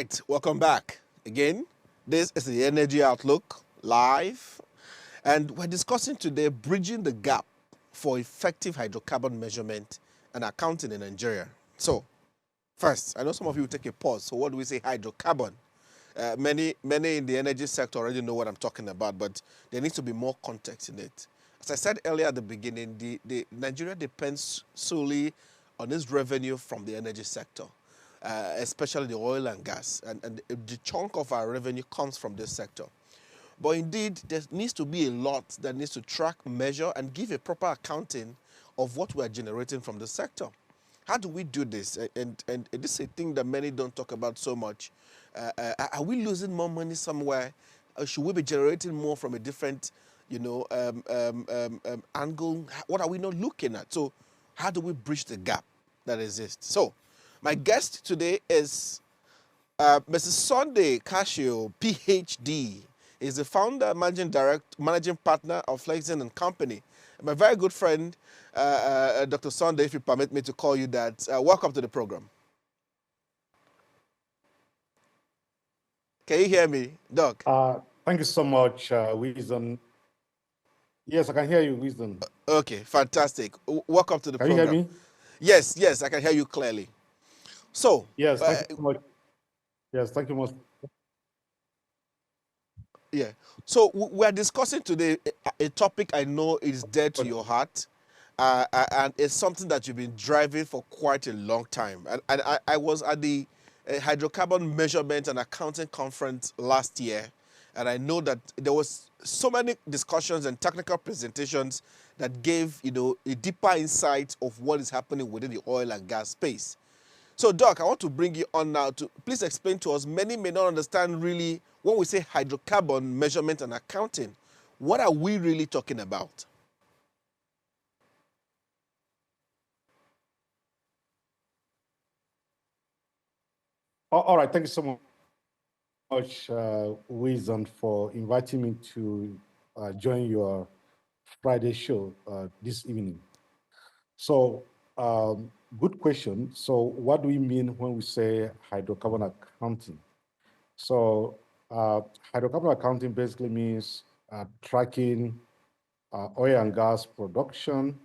right, welcome back again. This is the Energy Outlook live, and we're discussing today bridging the gap for effective hydrocarbon measurement and accounting in Nigeria. So, first, I know some of you will take a pause. So, what do we say hydrocarbon? Many in the energy sector already know what I'm talking about, but there needs to be more context in it. As I said earlier at the beginning, Nigeria depends solely on its revenue from the energy sector, especially the oil and gas, and the chunk of our revenue comes from this sector. But indeed, there needs to be a lot that needs to track, measure, and give a proper accounting of what we are generating from the sector. How do we do this? And this is a thing that many don't talk about so much. Are we losing more money somewhere? Or should we be generating more from a different, angle? What are we not looking at? So, how do we bridge the gap that exists? So, my guest today is Mrs. Sunday Kanshio, PhD, is the founder, managing partner of Flexing and Company. My very good friend, Dr. Sunday, if you permit me to call you that. Welcome to the program. Can you hear me, Doc? Thank you so much, Wisdom. Yes, I can hear you, Wisdom. Okay, fantastic. Welcome to the Can program. you hear me? Yes, I can hear you clearly. So, yes, thank you so much. Yes, thank you much. Yeah. So we're discussing today a topic I know is dear to your heart, and it's something that you've been driving for quite a long time. And I was at the Hydrocarbon Measurement and Accounting Conference last year, and I know that there was so many discussions and technical presentations that gave a deeper insight of what is happening within the oil and gas space. So, Doc, I want to bring you on now to please explain to us. Many may not understand really when we say hydrocarbon measurement and accounting. What are we really talking about? All right, thank you so much, Wisdom, for inviting me to join your Friday show this evening. So, good question. So, what do we mean when we say hydrocarbon accounting? So, hydrocarbon accounting basically means tracking oil and gas production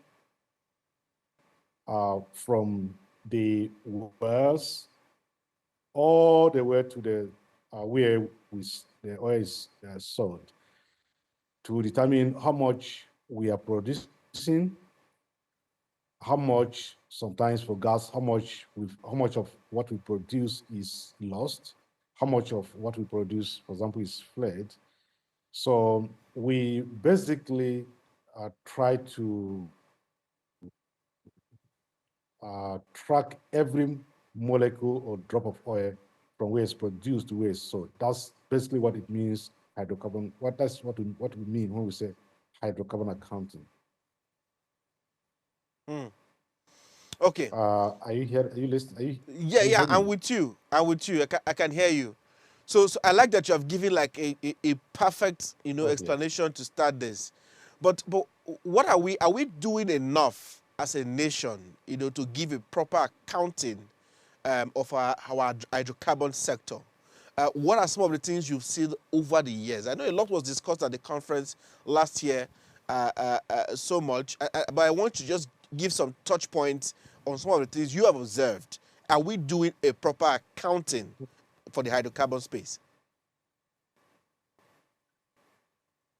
from the wells all the way to the where the oil is sold, to determine how much we are producing, how much sometimes for gas, how much of what we produce is lost, how much of what we produce, for example, is fled. So we basically try to track every molecule or drop of oil from where it's produced to where it's sold. That's basically what it means, hydrocarbon. That's what we mean when we say hydrocarbon accounting. Okay. Are you here? Are you listening? Yeah, I'm with you. I can hear you. So I like that you have given like a perfect explanation to start this. But what are we doing enough as a nation to give a proper accounting of our hydrocarbon sector? What are some of the things you've seen over the years? I know a lot was discussed at the conference last year, so much, but I want to just give some touch points on some of the things you have observed. Are we doing a proper accounting for the hydrocarbon space?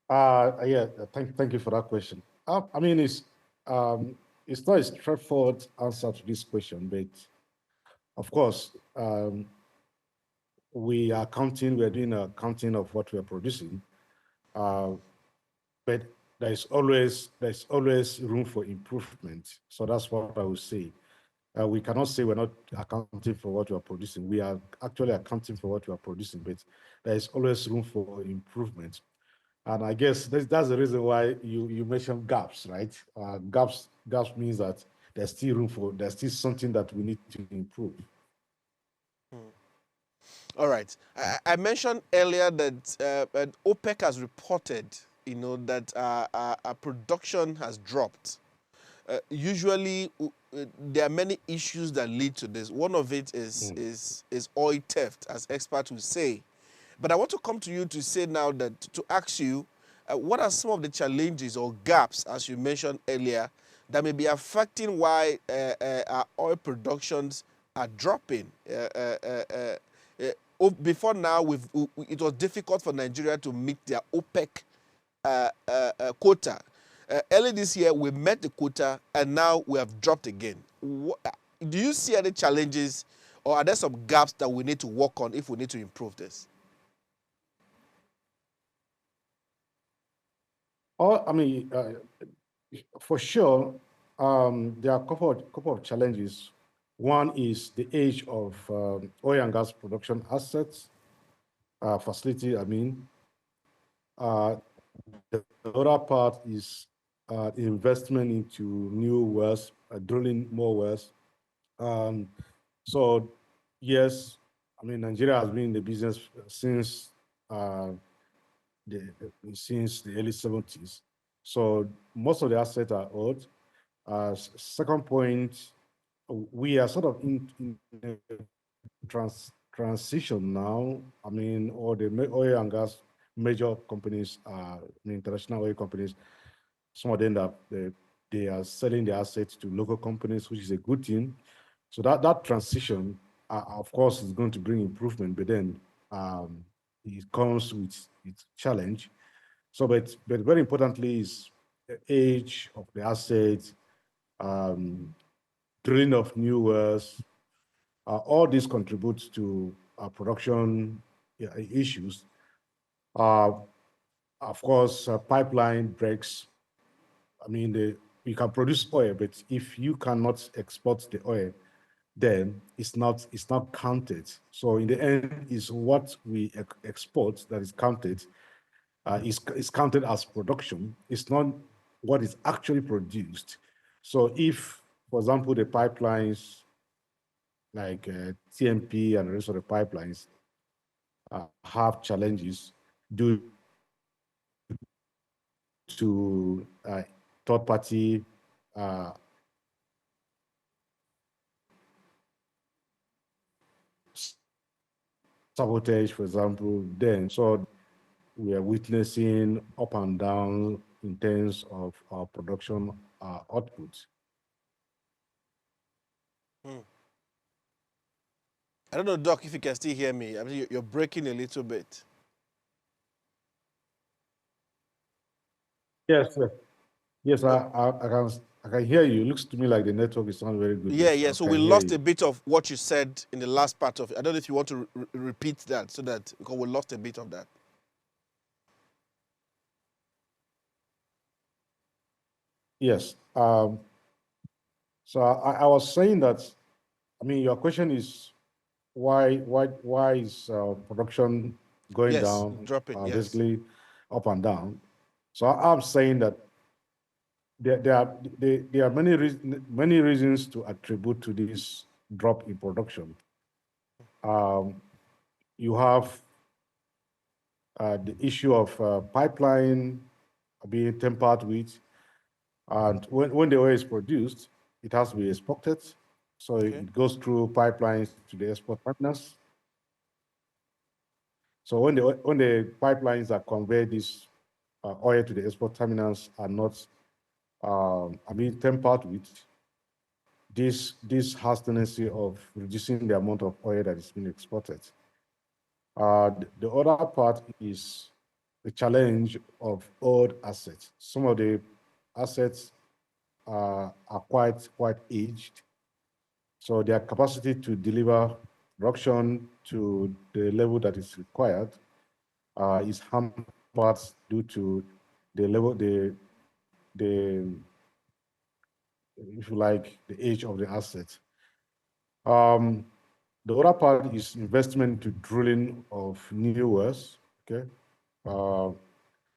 Yeah, thank you for that question. I mean, it's not a straightforward answer to this question, but of course, we are doing a counting of what we are producing, but there's always room for improvement. So that's what I would say. We cannot say we're not accounting for what we are producing. We are actually accounting for what we are producing, but there is always room for improvement. And I guess that's the reason why you mentioned gaps, right? Gaps means that there's still something that we need to improve. All right. I mentioned earlier that OPEC has reported, that our production has dropped. Usually, there are many issues that lead to this. One of it is oil theft, as experts will say. But I want to come to you to say now that to ask you, what are some of the challenges or gaps, as you mentioned earlier, that may be affecting why our oil productions are dropping? Before now, it was difficult for Nigeria to meet their OPEC quota. Early this year, we met the quota, and now we have dropped again. Do you see any challenges, or are there some gaps that we need to work on if we need to improve this? I mean, for sure, there are a couple of challenges. One is the age of oil and gas production assets, facility, I mean. The other part is investment into new wells, drilling more wells. So, yes, I mean, Nigeria has been in the business since the early 70s. So most of the assets are old. Second point, we are sort of in a transition now. I mean, all the oil and gas major companies, international oil companies, some of them that they are selling their assets to local companies, which is a good thing. So that transition, of course, is going to bring improvement, but then it comes with its challenge. So, but very importantly is the age of the assets, drilling of new wells. All this contributes to production issues. Of course, pipeline breaks. I mean, you can produce oil, but if you cannot export the oil, then it's not counted. So in the end, is what we export that is counted. Is counted as production. It's not what is actually produced. So if, for example, the pipelines like TMP and the rest of the pipelines have challenges due to third-party sabotage, for example, then so we are witnessing up and down in terms of our production output. I don't know, Doc, if you can still hear me. I mean, you're breaking a little bit. Yes, sir. Yes, I can hear you. It looks to me like the network is not very good, Yeah, but yeah. I So we can hear lost a you. bit of what you said in the last part of it. I don't know if you want to repeat that so that, because we lost a bit of that. Yes. So I was saying that, I mean, your question is why is production going Yes, down, dropping, yes. basically up and down? So I'm saying that there are many reasons to attribute to this drop in production. You have the issue of pipeline being tampered with, and when the oil is produced, it has to be exported. So Okay. it goes through pipelines to the export partners. So when the pipelines that convey this oil to the export terminals are not, tampered with, this has tendency of reducing the amount of oil that is being exported. The other part is the challenge of old assets. Some of the assets are quite aged, so their capacity to deliver production to the level that is required is hampered due to the level, the if you like, the age of the asset. The other part is investment to drilling of new wells. Okay,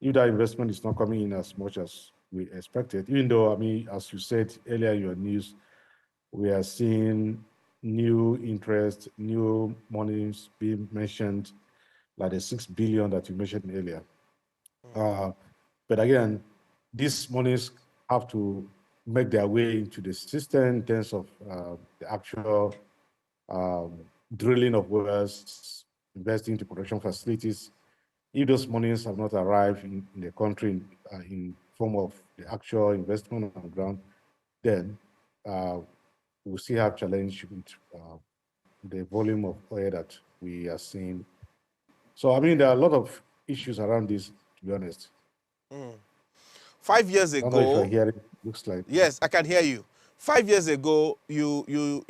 if that investment is not coming in as much as we expected, even though, I mean, as you said earlier in your news, we are seeing new interest, new monies being mentioned, like the 6 billion that you mentioned earlier. But again, these monies have to make their way into the system in terms of the actual drilling of wells, investing into production facilities. If those monies have not arrived in the country in form of the actual investment on the ground, then we'll still have challenge with the volume of oil that we are seeing. So, I mean, there are a lot of issues around this, to be honest. 5 years I don't know if you're ago, hearing, looks like. yes, I can hear you. 5 years ago, you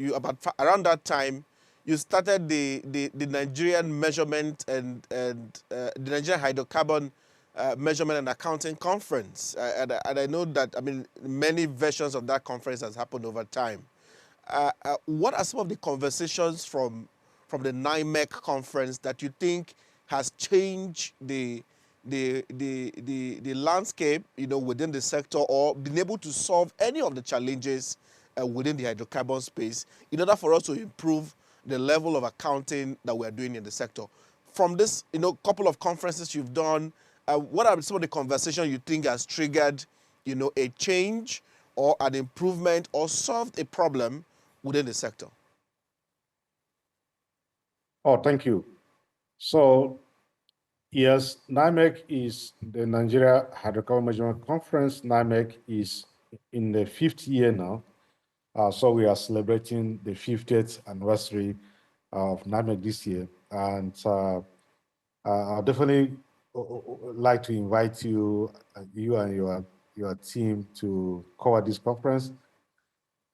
around that time, you started the Nigerian measurement and the Nigerian hydrocarbon measurement and accounting conference. And I know that, I mean, many versions of that conference has happened over time. What are some of the conversations from the NIMEC conference that you think has changed the landscape, within the sector, or been able to solve any of the challenges within the hydrocarbon space in order for us to improve the level of accounting that we are doing in the sector? From this, couple of conferences you've done, what are some of the conversations you think has triggered, a change or an improvement or solved a problem within the sector? Oh, thank you. So, yes, NIMEC is the Nigeria Hydrocarbon Measurement Conference. NIMEC is in the 5th year now. So we are celebrating the 50th anniversary of NIMEC this year. And I definitely like to invite you, you and your team to cover this conference.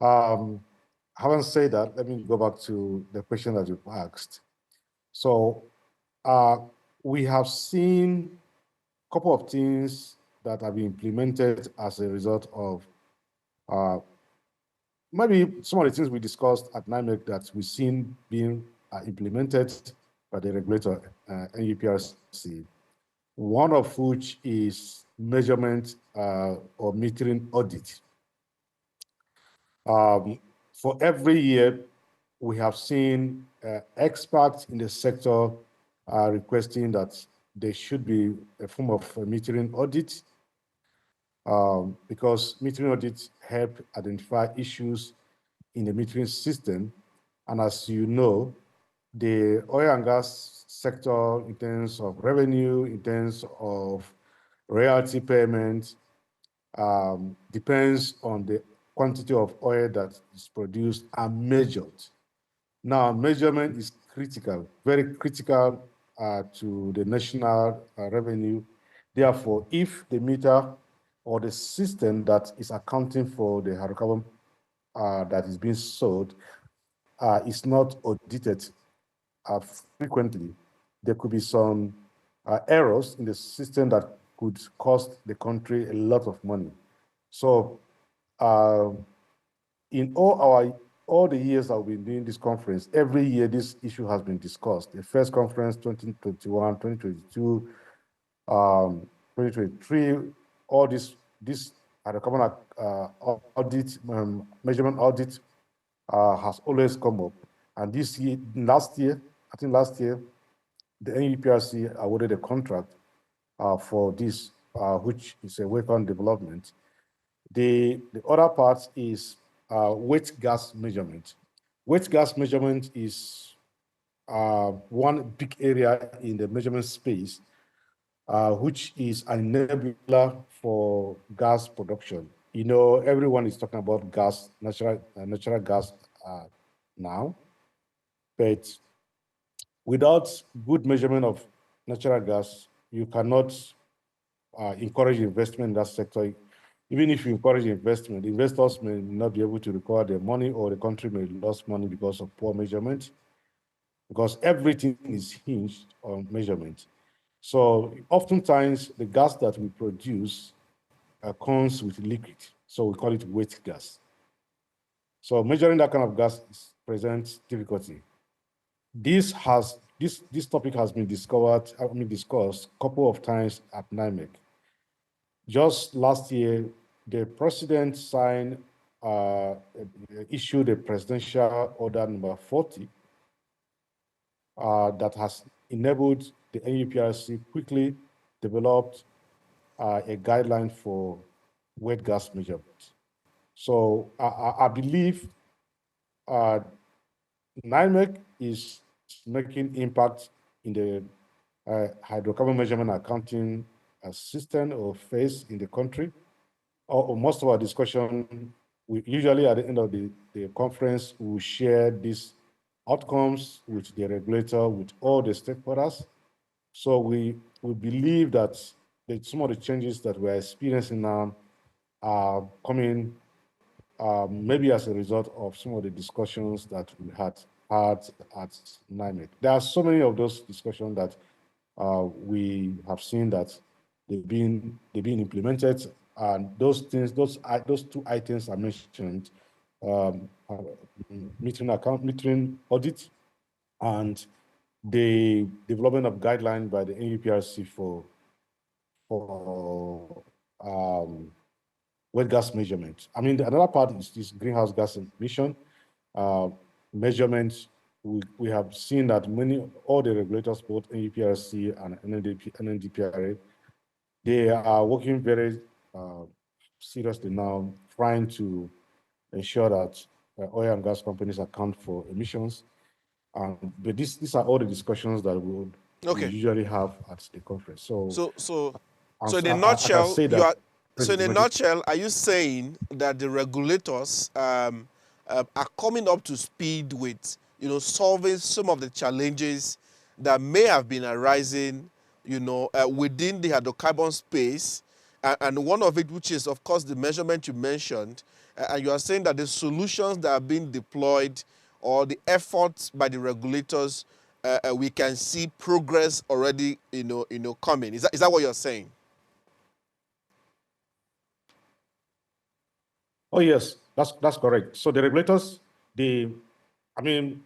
Having said that, let me go back to the question that you've asked. So we have seen a couple of things that have been implemented as a result of maybe some of the things we discussed at NIMEC that we've seen being implemented by the regulator, NUPRC. One of which is measurement or metering audit. For every year, we have seen experts in the sector requesting that there should be a form of metering audit because metering audits help identify issues in the metering system. And as you know, the oil and gas sector, in terms of revenue, in terms of royalty payments, depends on the quantity of oil that is produced and measured. Now, measurement is critical, very critical to the national revenue. Therefore, if the meter or the system that is accounting for the hydrocarbon that is being sold is not audited frequently, there could be some errors in the system that could cost the country a lot of money. So in all the years that we've been doing this conference, every year this issue has been discussed. The first conference, 2021, 2022, 2023, all this hydrocarbon audit, measurement audit has always come up. And this year, last year, the NUPRC awarded a contract for this, which is a welcome development. The other part is wet gas measurement. Wet gas measurement is one big area in the measurement space, which is an enabler for gas production. Everyone is talking about gas, natural gas now, but without good measurement of natural gas, you cannot encourage investment in that sector. Even if you encourage investment, investors may not be able to recover their money, or the country may lose money because of poor measurement, because everything is hinged on measurement. So oftentimes, the gas that we produce comes with liquid, so we call it wet gas. So measuring that kind of gas presents difficulty. This topic has been discussed a couple of times at NIMEC. Just last year, the president issued a presidential order number 40 that has enabled the NUPRC quickly developed a guideline for wet gas measurement. So I believe NIMEC is making impact in the hydrocarbon measurement accounting system or phase in the country. Or most of our discussion, we usually at the end of the conference, we share these outcomes with the regulator, with all the stakeholders. So we believe that some of the changes that we're experiencing now are coming maybe as a result of some of the discussions that we had at NIMEC. There are so many of those discussions that we have seen that they've been implemented, and those things, those two items I mentioned, metering audit, and the development of guidelines by the NUPRC for wet gas measurement. I mean, another part is this greenhouse gas emission measurements. We have seen that all the regulators, both NUPRC and NNDPRA, they are working very seriously now, trying to ensure that oil and gas companies account for emissions. But these are all the discussions that we usually have at the conference. So in a I can nutshell, say that. So in a nutshell, are you saying that the regulators are coming up to speed with, solving some of the challenges that may have been arising, within the hydrocarbon space, and one of it, which is of course the measurement you mentioned, and you are saying that the solutions that are being deployed or the efforts by the regulators, we can see progress already, coming. Is that what you're saying? Oh yes, that's correct. So the regulators, I mean,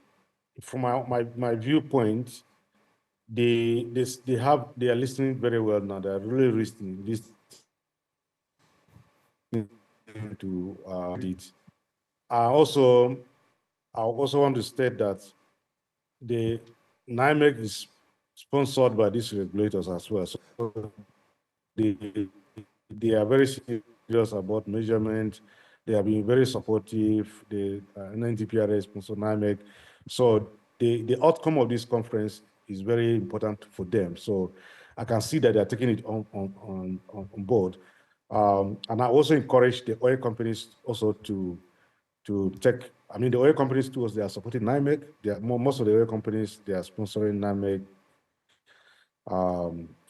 from my viewpoint, they are listening very well now. They are really listening to it. I also want to state that the NIMEC is sponsored by these regulators as well. So they are very serious about measurement. They have been very supportive. The NNDPRA sponsor NIMEC. So the outcome of this conference is very important for them. So I can see that they're taking it on board. And I also encourage the oil companies also to take, I mean, the oil companies too, they are supporting NIMEC. Most of the oil companies, they are sponsoring NIMEC,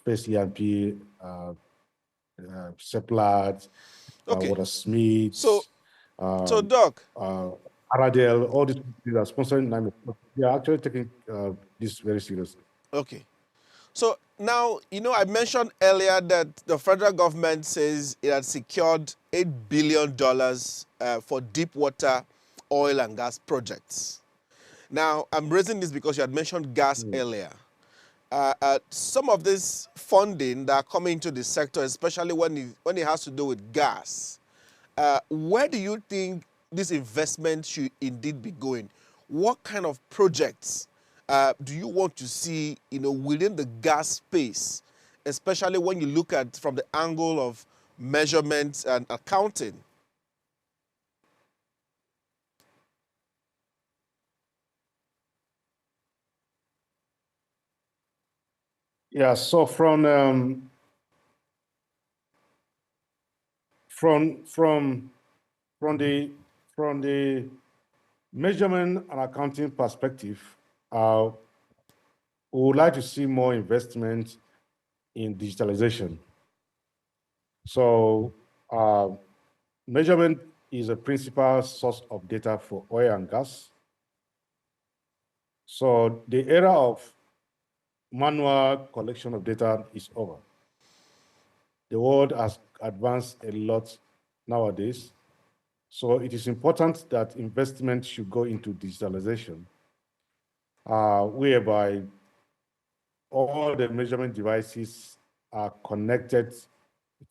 Face EMP, Seplat, Water Smiths, Doc, Aradel, all these people are sponsoring NIMEC. They are actually taking this very seriously. Okay. So now, I mentioned earlier that the federal government says it had secured $8 billion for deep water oil and gas projects. Now, I'm raising this because you had mentioned gas earlier. Some of this funding that are coming into the sector, especially when it has to do with gas, where do you think this investment should indeed be going? What kind of projects do you want to see, within the gas space, especially when you look at from the angle of measurements and accounting? Yeah. So from the measurement and accounting perspective, we would like to see more investment in digitalization. So measurement is a principal source of data for oil and gas. So the era of manual collection of data is over. The world has advanced a lot nowadays. So it is important that investment should go into digitalization, whereby all the measurement devices are connected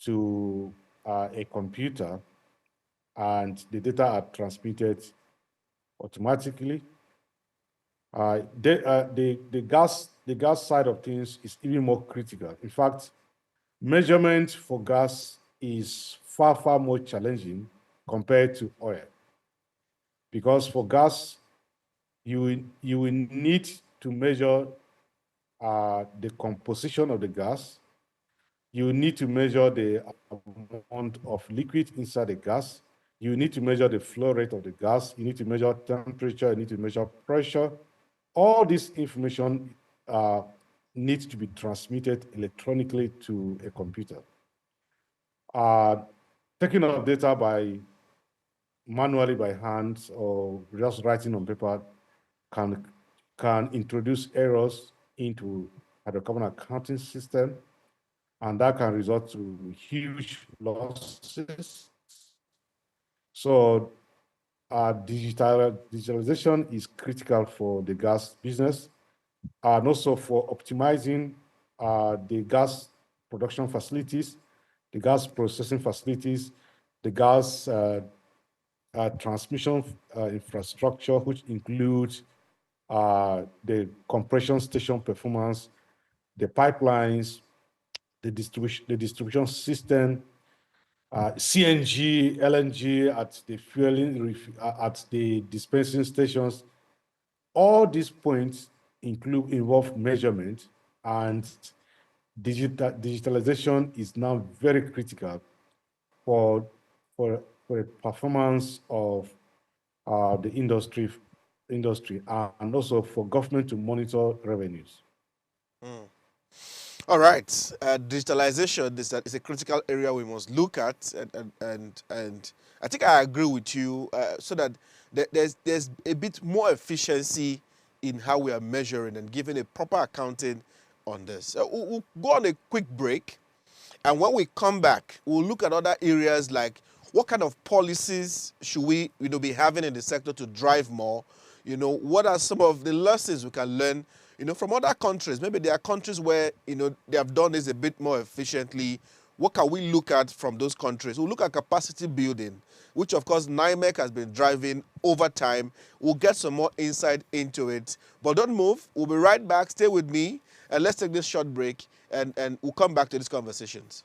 to a computer, and the data are transmitted automatically. The gas side of things is even more critical. In fact, measurement for gas is far more challenging compared to oil. Because for gas, you will need to measure the composition of the gas. You need to measure the amount of liquid inside the gas. You need to measure the flow rate of the gas. You need to measure temperature. You need to measure pressure. All this information needs to be transmitted electronically to a computer. Taking of data manually by hand or just writing on paper can introduce errors into hydrocarbon accounting system, and that can result to huge losses. So digitalization is critical for the gas business and also for optimizing the gas production facilities, the gas processing facilities, the gas transmission infrastructure, which includes the compression station performance, the pipelines, the distribution system, CNG, LNG at the fueling, at the dispensing stations. All these points involve measurement, and digitalization is now very critical for the performance of the industry and also for government to monitor revenues. All right, digitalization is a critical area we must look at, and I think I agree with you. So that there's a bit more efficiency in how we are measuring and giving a proper accounting on this. We'll go on a quick break, and when we come back, we'll look at other areas like what kind of policies should we be having in the sector to drive more. What are some of the lessons we can learn from other countries? Maybe there are countries where, they have done this a bit more efficiently. What can we look at from those countries? We'll look at capacity building, which of course NIMEC has been driving over time. We'll get some more insight into it. But don't move. We'll be right back. Stay with me. And let's take this short break, and we'll come back to these conversations.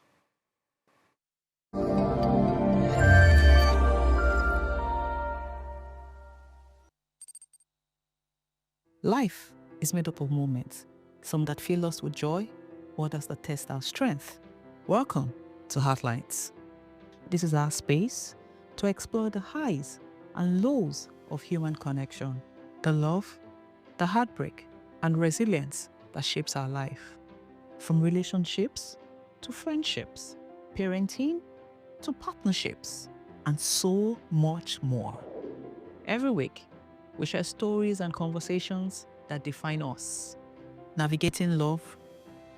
Life is made up of moments, some that fill us with joy, others that test our strength. Welcome to Heartlines. This is our space to explore the highs and lows of human connection, the love, the heartbreak, and resilience that shapes our life. From relationships to friendships, parenting to partnerships, and so much more. Every week, we share stories and conversations that define us, navigating love,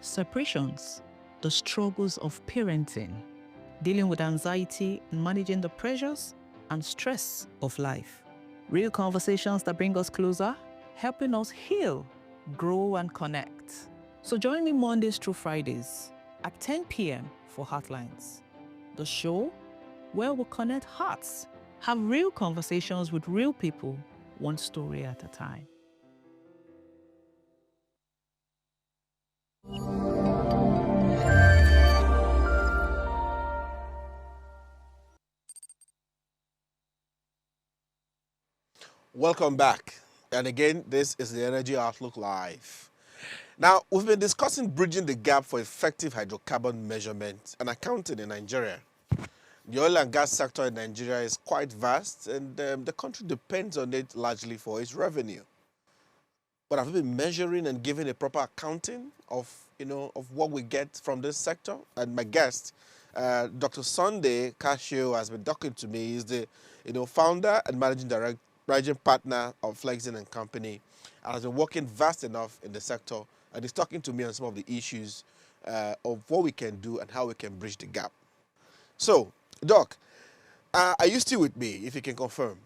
separations, the struggles of parenting, dealing with anxiety and managing the pressures and stress of life. Real conversations that bring us closer, helping us heal, grow, and connect. So join me Mondays through Fridays at 10 p.m. for Heartlines, the show where we'll connect hearts, have real conversations with real people, one story at a time. Welcome back. And again, this is the Energy Outlook Live. Now, we've been discussing bridging the gap for effective hydrocarbon measurement and accounting in Nigeria. The oil and gas sector in Nigeria is quite vast, and the country depends on it largely for its revenue. But have we been measuring and giving a proper accounting of what we get from this sector? And my guest, Dr. Sunday Kanshio, has been talking to me. He's the founder and managing partner of Flexing and Company, and has been working vast enough in the sector. And he's talking to me on some of the issues of what we can do and how we can bridge the gap. So, Doc, are you still with me, if you can confirm?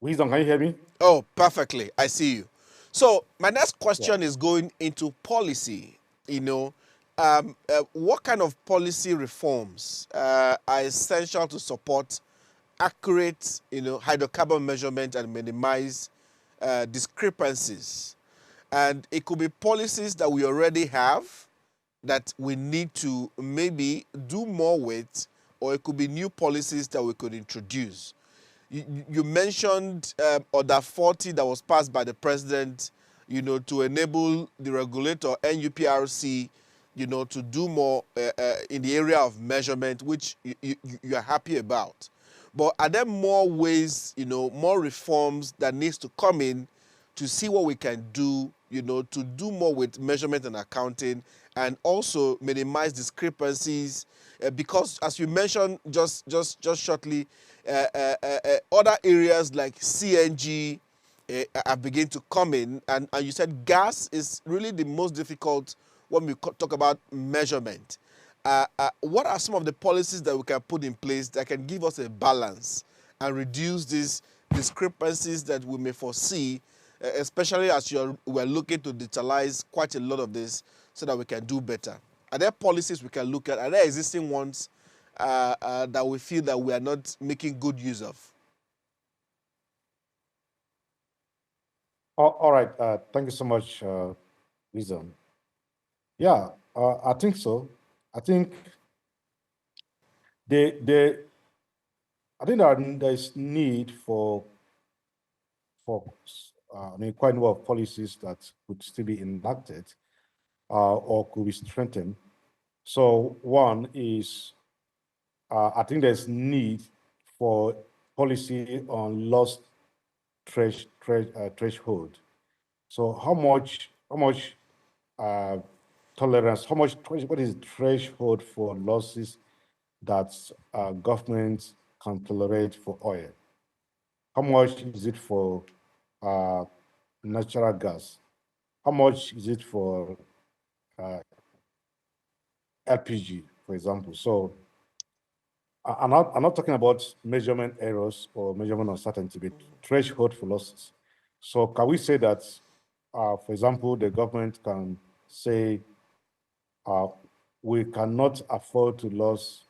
Wisdom, can you hear me? Oh, perfectly. I see you. So my next question is going into policy. What kind of policy reforms are essential to support accurate, hydrocarbon measurement and minimize discrepancies? And it could be policies that we already have, that we need to maybe do more with, or it could be new policies that we could introduce? You mentioned Order 40 that was passed by the president, to enable the regulator, NUPRC, to do more in the area of measurement, which you are happy about. But are there more ways, more reforms that needs to come in to see what we can do, to do more with measurement and accounting, and also minimize discrepancies? Because as you mentioned just shortly, other areas like CNG are beginning to come in, and you said gas is really the most difficult when we talk about measurement. What are some of the policies that we can put in place that can give us a balance and reduce these discrepancies that we may foresee, especially as we're looking to digitalize quite a lot of this so that we can do better? Are there policies we can look at? Are there existing ones that we feel that we are not making good use of? All right. Thank you so much, Wisdom. Yeah, I think so. I think they I think there's need for quite a number of policies that could still be enacted or could be strengthened. So one is, I think there's need for policy on loss threshold. So how much tolerance, what is the threshold for losses that governments can tolerate for oil? How much is it for natural gas? How much is it for LPG, for example? So I'm not talking about measurement errors or measurement uncertainty, but threshold for losses. So can we say that, for example, the government can say we cannot afford to lose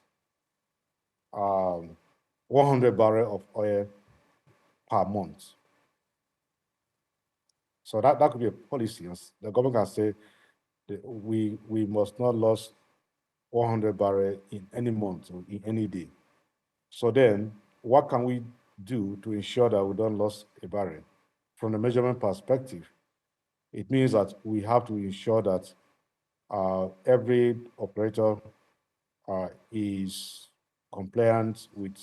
100 barrels of oil per month? So that could be a policy. The government can say that we must not lose 100 barrels in any month or in any day. So then, what can we do to ensure that we don't lose a barrel? From the measurement perspective, it means that we have to ensure that every operator is compliant with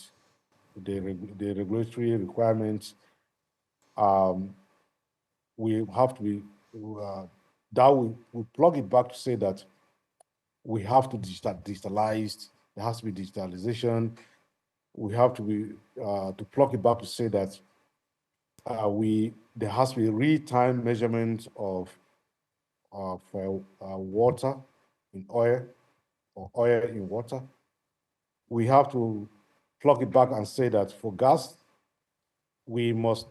the regulatory requirements. We have to be, that we plug it back to say that we have to digitalize, there has to be digitalization. We have to be, to plug it back to say that there has to be real-time measurement of water in oil or oil in water. We have to plug it back and say that for gas, we must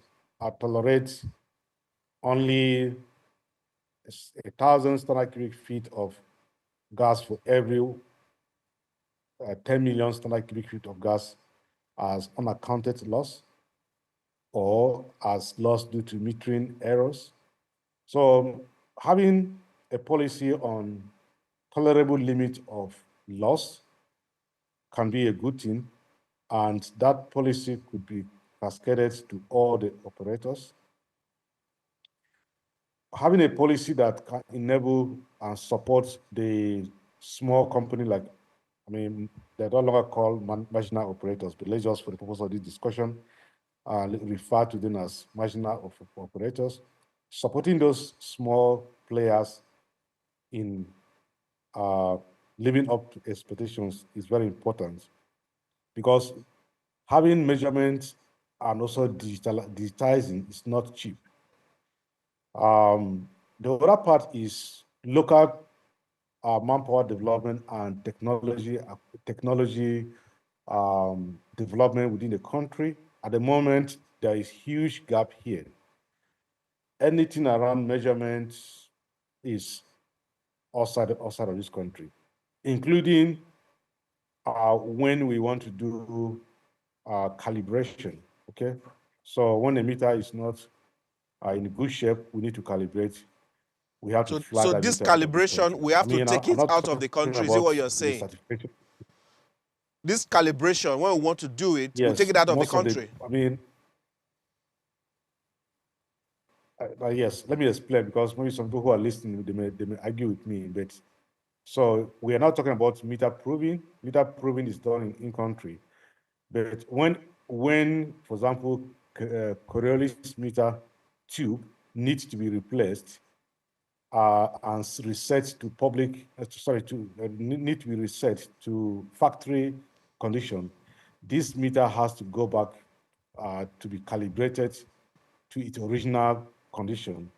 tolerate only 1,000 standard cubic feet of gas for every 10 million standard cubic feet of gas as unaccounted loss or as loss due to metering errors. So having a policy on tolerable limit of loss can be a good thing, and that policy could be cascaded to all the operators. Having a policy that can enable and support the small company, like, they're no longer called marginal operators, but let's just, for the purpose of this discussion, refer to them as marginal operators. Supporting those small players in living up to expectations is very important, because having measurements and also digitizing is not cheap. The other part is local manpower development and technology development within the country. At the moment, there is huge gap here. Anything around measurements is outside of this country, including when we want to do calibration, okay? So when a meter is not in good shape, we need to calibrate. we have to fly So that this meter out of the calibration, country. we have I mean, to take I'm it not out of the talking country. Is it what about you're the saying? certification. This calibration, when we want to do it, we take Yes, it out of the most of the, country. I mean, yes, let me explain, because maybe some people who are listening, they may argue with me, but so we are not talking about meter proving. Meter proving is done in country. But when, for example, Coriolis meter tube needs to be replaced and reset to public, need to be reset to factory condition, this meter has to go back to be calibrated to its original condition.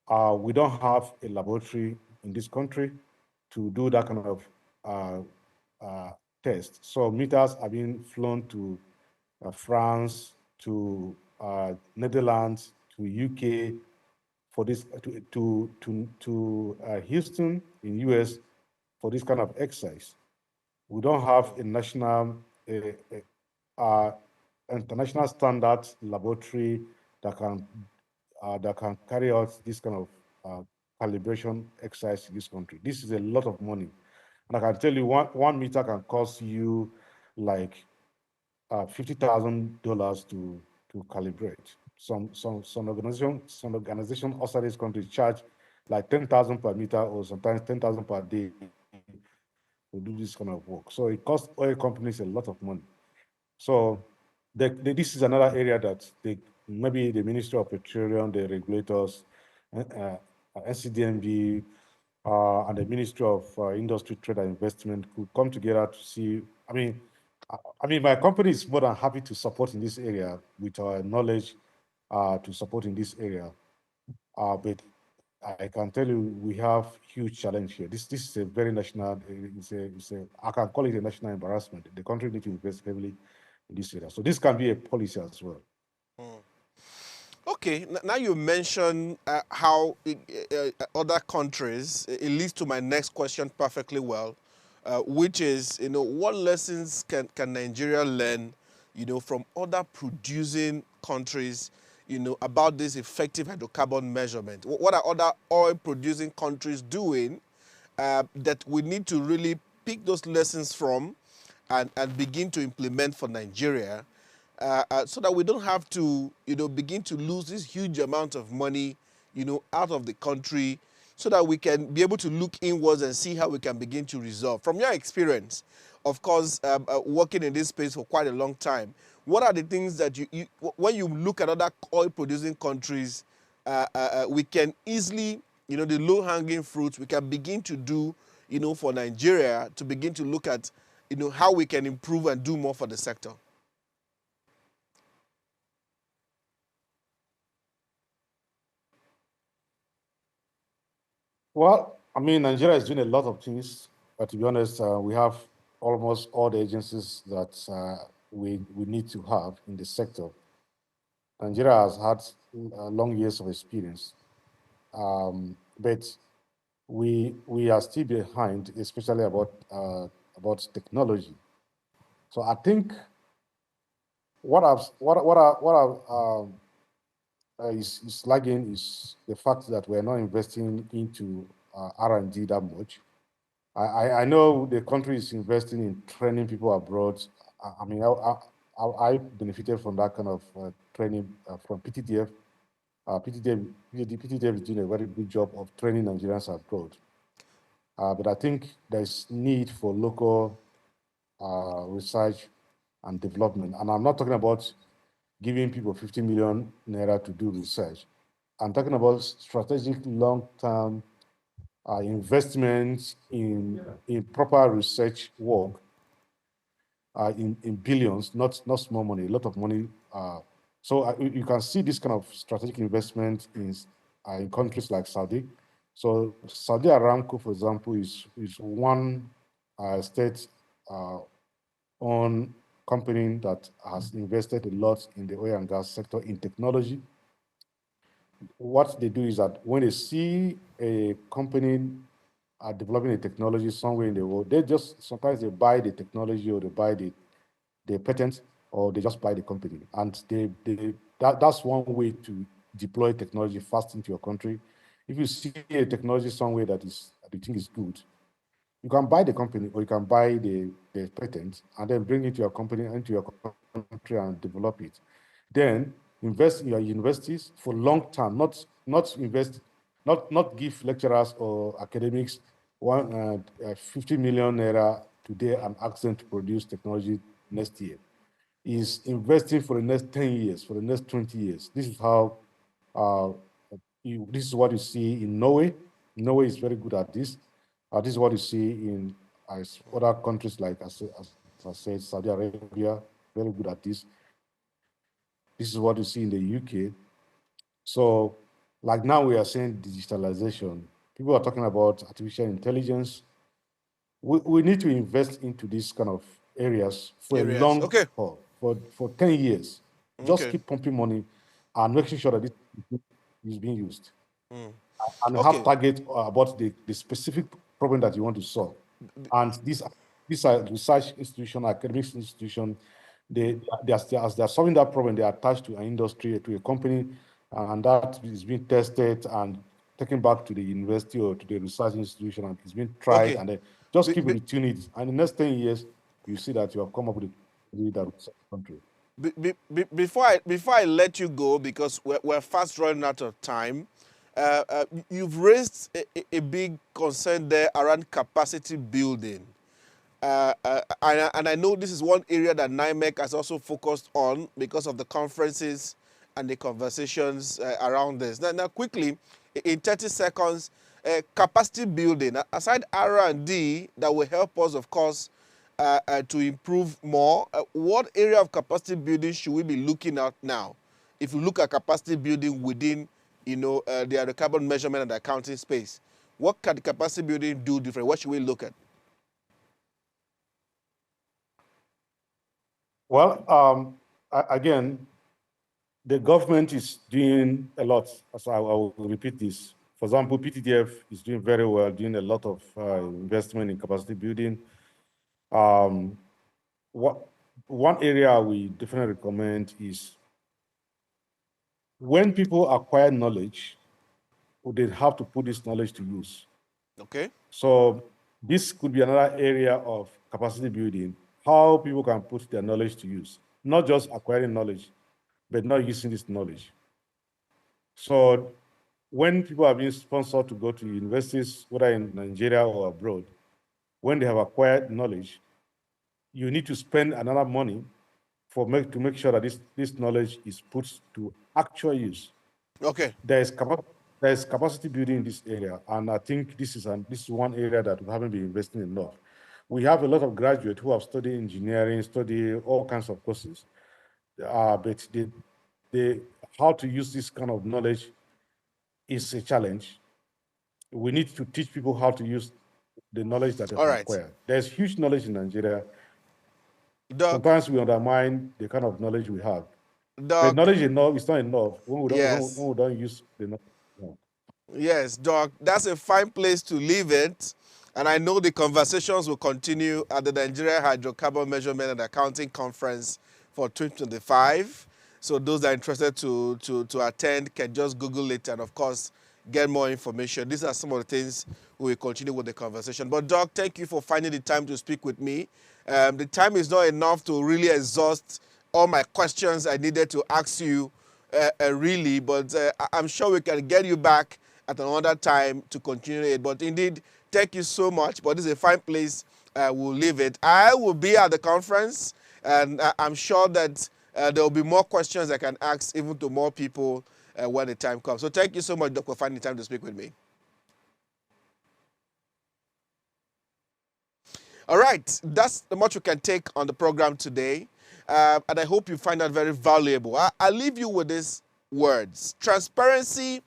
We don't have a laboratory in this country to do that kind of test. So meters are being flown to France, to Netherlands, to UK, for this to Houston in US for this kind of exercise. We don't have a national, uh, international standard laboratory that can carry out this kind of calibration exercise in this country. This is a lot of money, and I can tell you one meter can cost you like $50,000 to calibrate. Some organization outside this country charge like 10,000 per meter, or sometimes 10,000 per day to do this kind of work. So it costs oil companies a lot of money. So this is another area that maybe the Ministry of Petroleum, the regulators, NCDMB, and the Ministry of Industry, Trade and Investment could come together to see. I mean, my company is more than happy to support in this area with our knowledge to support in this area. But I can tell you, we have huge challenge here. This is a very national. I can call it a national embarrassment. The country needs to invest heavily in this area. So this can be a policy as well. Okay, now you mentioned how other countries, it leads to my next question perfectly well, which is, what lessons can Nigeria learn, from other producing countries, about this effective hydrocarbon measurement? What are other oil producing countries doing that we need to really pick those lessons from and begin to implement for Nigeria, so that we don't have to, begin to lose this huge amount of money, out of the country, so that we can be able to look inwards and see how we can begin to resolve. From your experience, of course, working in this space for quite a long time, what are the things that when you look at other oil-producing countries, we can easily, the low-hanging fruits, we can begin to do, for Nigeria to begin to look at, how we can improve and do more for the sector? Well, I mean, Nigeria is doing a lot of things, but to be honest, we have almost all the agencies that we need to have in the sector. Nigeria has had long years of experience, but we are still behind, especially about technology. So I think what is lagging is the fact that we're not investing into R&D that much. I know the country is investing in training people abroad. I mean, I benefited from that kind of training from PTTF. PTTF is doing a very good job of training Nigerians abroad. But I think there's need for local research and development. And I'm not talking about giving people 50 million naira to do research. I'm talking about strategic long-term investments in proper research work in billions, not small money, a lot of money. So you can see this kind of strategic investment in countries like Saudi. So Saudi Aramco, for example, is one state owned company that has invested a lot in the oil and gas sector in technology. What they do is that when they see a company developing a technology somewhere in the world, sometimes they buy the technology, or they buy the patent, or they just buy the company. And that's one way to deploy technology fast into your country if you see a technology somewhere that you think is good, you can buy the company or you can buy the patent and then bring it to your company into your country and develop it. Then invest in your universities for long term, not give lecturers or academics 50 million naira today and ask them to produce technology next year. Is investing for the next 10 years, for the next 20 years. This is how this is what you see in Norway. Norway is very good at this. This is what you see in other countries like, as I said, Saudi Arabia, very good at this. This is what you see in the UK. So, like now we are saying digitalization. People are talking about artificial intelligence. We need to invest into these kind of areas for a long haul, for 10 years. Just keep pumping money and making sure that it is being used. And have target about the specific problem that you want to solve. And these are research institutions, academic institutions. As they're solving that problem, they are attached to an industry, to a company, and that is being tested and taken back to the university or to the research institution, and it's being tried, and then just keep retuning it. And in the next 10 years, you see that you have come up with a leader of the country. Before I let you go, because we're fast running out of time, you've raised a big concern there around capacity building. And I know this is one area that NIMEC has also focused on because of the conferences and the conversations around this. Now, quickly, in 30 seconds, capacity building, aside R&D that will help us, of course, to improve more, what area of capacity building should we be looking at now? If you look at capacity building within, the hydrocarbon measurement and accounting space, what can the capacity building do different? What should we look at? Well, again, the government is doing a lot. As I will repeat this. For example, PTTF is doing very well, doing a lot of investment in capacity building. One area we definitely recommend is when people acquire knowledge, they have to put this knowledge to use. Okay. So this could be another area of capacity building, how people can put their knowledge to use, not just acquiring knowledge, but not using this knowledge. So when people are being sponsored to go to universities, whether in Nigeria or abroad, when they have acquired knowledge, you need to spend another money to make sure that this knowledge is put to actual use. Okay. There is capacity building in this area, and I think this is one area that we haven't been investing enough. We have a lot of graduates who have studied engineering, studied all kinds of courses, but how to use this kind of knowledge is a challenge. We need to teach people how to use the knowledge that they have acquired. There's huge knowledge in Nigeria. Doc, sometimes we undermine the kind of knowledge we have. Doc, the knowledge is not enough when we don't use the knowledge. No. Yes, Doc, that's a fine place to leave it. And I know the conversations will continue at the Nigeria Hydrocarbon Measurement and Accounting Conference for 2025. So those that are interested to attend can just Google it and, of course, get more information. These are some of the things we will continue with the conversation. But, Doc, thank you for finding the time to speak with me. The time is not enough to really exhaust all my questions I needed to ask you, really. But I'm sure we can get you back at another time to continue it. But indeed, thank you so much. But this is a fine place. We'll leave it. I will be at the conference, and I'm sure that there will be more questions I can ask even to more people when the time comes. So thank you so much, Doc, for finding time to speak with me. All right, that's the much we can take on the program today. And I hope you find that very valuable. I'll leave you with these words. Transparency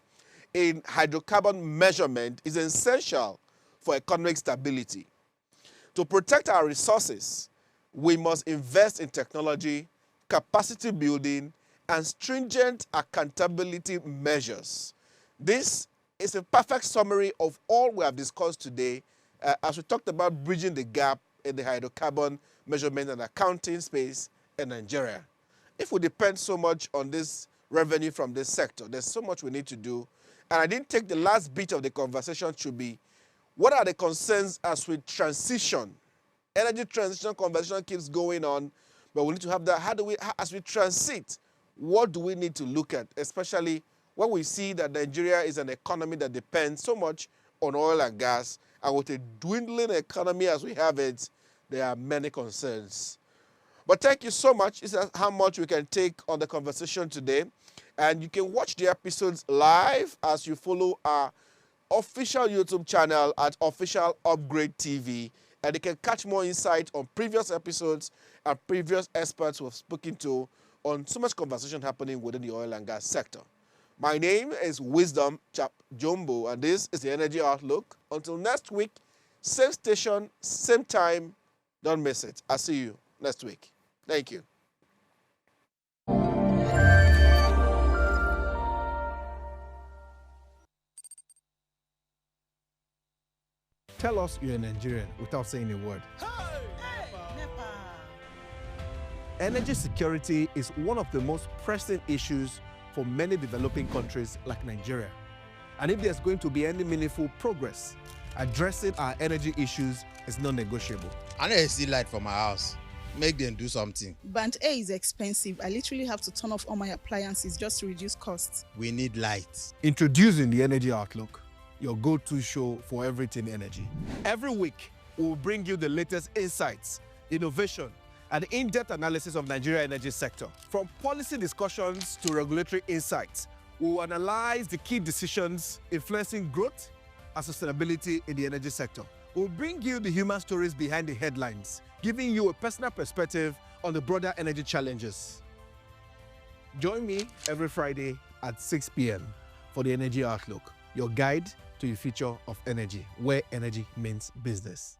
in hydrocarbon measurement is essential for economic stability. To protect our resources, we must invest in technology, capacity building, and stringent accountability measures. This is a perfect summary of all we have discussed today as we talked about bridging the gap in the hydrocarbon measurement and accounting space in Nigeria. If we depend so much on this revenue from this sector, there's so much we need to do. And I didn't take the last bit of the conversation to be, what are the concerns as we transition? Energy transition conversation keeps going on, but we need to have that. As we transit, what do we need to look at, especially when we see that Nigeria is an economy that depends so much on oil and gas, and with a dwindling economy as we have it, there are many concerns. But thank you so much. This is how much we can take on the conversation today. And you can watch the episodes live as you follow our official YouTube channel at Official Upgrade TV. And you can catch more insight on previous episodes and previous experts we've spoken to on so much conversation happening within the oil and gas sector. My name is Wisdom Chap Jumbo, and this is the Energy Outlook. Until next week, same station, same time. Don't miss it. I'll see you next week. Thank you. Tell us you're a Nigerian without saying a word. Energy security is one of the most pressing issues for many developing countries like Nigeria. And if there's going to be any meaningful progress, addressing our energy issues is non-negotiable. I need to see light for my house. Make them do something. Band A is expensive. I literally have to turn off all my appliances just to reduce costs. We need light. Introducing the Energy Outlook, your go-to show for everything energy. Every week, we'll bring you the latest insights, innovation, and in-depth analysis of Nigeria's energy sector. From policy discussions to regulatory insights, we'll analyze the key decisions influencing growth and sustainability in the energy sector. We'll bring you the human stories behind the headlines, giving you a personal perspective on the broader energy challenges. Join me every Friday at 6 p.m. for the Energy Outlook, your guide to the future of energy, where energy means business.